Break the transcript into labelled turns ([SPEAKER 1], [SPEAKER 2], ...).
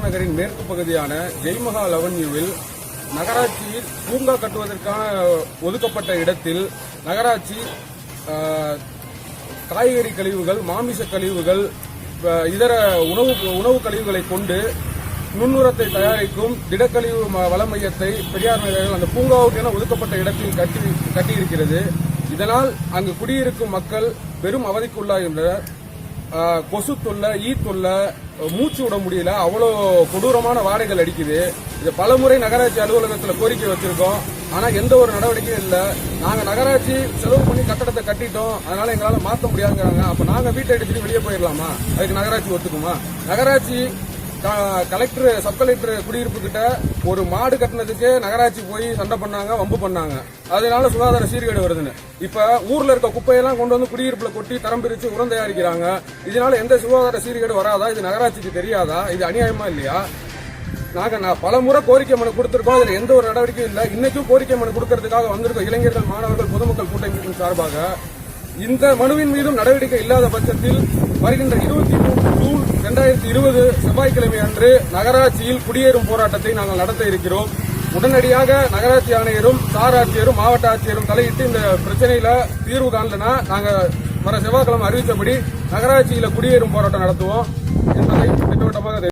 [SPEAKER 1] பெரியார் நகரின் மேற்கு பகுதியான ஜெய்மஹால் அவென்யூவில் நகராட்சியில் பூங்கா கட்டுவதற்கான ஒதுக்கப்பட்ட இடத்தில் நகராட்சி காய்கறி கழிவுகள், மாமிச கழிவுகள், இதர உணவு கழிவுகளை கொண்டு நுண்ணுரத்தை தயாரிக்கும் திடக்கழிவு வள மையத்தை பெரியார் நகரில் அந்த பூங்காவுக்கென ஒதுக்கப்பட்ட இடத்தில் கட்டியிருக்கிறது. இதனால் அங்கு குடியிருக்கும் மக்கள் பெரும் அவதிக்குள்ளாகின்றனர். கொசு தொல்லை, ஈ தொல்லை, மூச்சு விட முடியல, அவ்வளோ கொடூரமான வாடைகள் அடிக்குது. இது பலமுறை நகராட்சி அலுவலகத்தில் கோரிக்கை வச்சிருக்கோம். ஆனா எந்த ஒரு நடவடிக்கையும் இல்லை. நாங்க நகராட்சி செலவு பண்ணி கட்டடத்தை கட்டிட்டோம், அதனால எங்களால மாற்ற முடியாதுங்கிறாங்க. அப்ப நாங்க வீட்டை எடுத்துட்டு வெளியே போயிடலாமா? அதுக்கு நகராட்சி ஒத்துக்குமா? நகராட்சி கலெக்டர், சப் கலெக்டர் குடியிருப்பு கிட்ட ஒரு மாடு கட்டினதுக்கு நகராட்சி போய் சண்டை பண்ணாங்க, வம்பு பண்ணாங்க. அதனால சுகாதார சீர்கேடு வருதுன்னு இப்ப ஊர்ல இருக்க குப்பையெல்லாம் கொண்டு வந்து குடியிருப்புல கொட்டி தரம் பிரிச்சு உரம் தயாரிக்கிறாங்க. இதனால எந்த சுகாதார சீர்கேடு வராதா? இது நகராட்சிக்கு தெரியாதா? இது அநியாயமா இல்லையா? நாங்க பல முறை கோரிக்கை மனு கொடுத்திருக்கோம். இதுல எந்த ஒரு நடவடிக்கையும் இல்லை. இன்னைக்கும் கோரிக்கை மனு கொடுக்கறதுக்காக வந்திருக்கோம். இளைஞர்கள், மாணவர்கள், பொதுமக்கள் கூட்டமைப்பின் சார்பாக இந்த மனுவின் மீதும் நடவடிக்கை இல்லாத பட்சத்தில் வருகின்ற 23 ஜூன் 2020 செவ்வாய்க்கிழமை அன்று நகராட்சியில் குடியேறும் போராட்டத்தை நாங்கள் நடத்த இருக்கிறோம். உடனடியாக நகராட்சி ஆணையரும், சார் ஆட்சியரும், மாவட்ட ஆட்சியரும் தலையிட்டு இந்த பிரச்சனையில தீர்வு காணலனா நாங்க வர செவ்வாய்க்கிழமை அறிவித்தபடி நகராட்சியில குடியேறும் போராட்டம் நடத்துவோம் என்பதை திட்டவட்டமாக